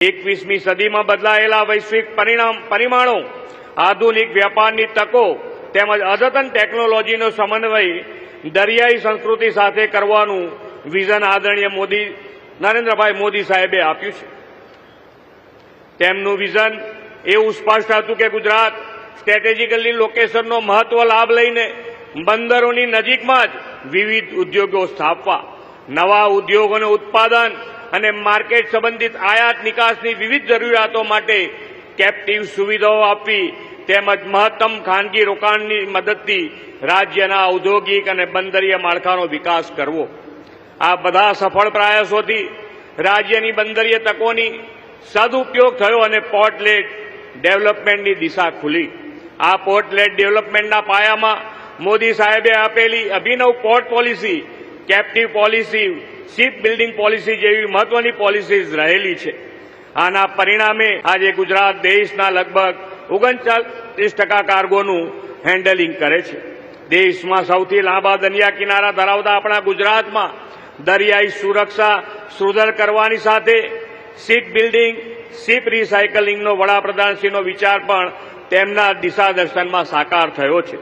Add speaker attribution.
Speaker 1: 21મી સદીમાં બદલાયેલા વૈશ્વિક પરિમાણો, આધુનિક વ્યાપારની તકો તેમજ અદ્યતન ટેકનોલોજીનો સમન્વય દરિયાઈ સંસ્કૃતિ સાથે કરવાનું વિઝન આદરણીય નરેન્દ્રભાઈ મોદી સાહેબે આપ્યું છે. તેમનું વિઝન એવું સ્પષ્ટ હતું કે ગુજરાત સ્ટ્રેટેજિકલી લોકેશનનો મહત્વ લાભ લઈને બંદરોની નજીકમાં જ વિવિધ ઉદ્યોગો સ્થાપવા, નવા ઉદ્યોગોને ઉત્પાદન અને માર્કેટ સંબંધિત આયાત નિકાસની વિવિધ જરૂરિયાતો માટે કેપ્ટિવ સુવિધાઓ આપવી તેમજ મહત્તમ ખાનગી રોકાણની મદદથી રાજ્યના ઔદ્યોગિક અને બંદરીય માળખાનો વિકાસ કરવો. આ બધા સફળ પ્રયાસોથી રાજ્યની બંદરીય તકોની સદુપયોગ થયો અને પોર્ટ લેડ ડેવલપમેન્ટની દિશા ખુલી. આ પોર્ટ લેડ ડેવલપમેન્ટના પાયામાં મોદી સાહેબે આપેલી અભિનવ port policy, captive policy, shipbuilding policy જેવી મહત્વની પોલિસીઝ રહેલી છે. આના પરિણામે આજે ગુજરાત દેશના લગભગ 39% કાર્ગોનું હેન્ડલિંગ કરે છે. દેશમાં સૌથી લાંબા દરિયા કિનારા ધરાવતા આપણા ગુજરાતમાં દરિયાઈ સુરક્ષા સુદૃઢ કરવાની સાથે શિપ બિલ્ડિંગ, શિપ રિસાયકલિંગનો વડાપ્રધાનશ્રીનો વિચાર પણ તેમના દિશાદર્શનમાં સાકાર થયો છે.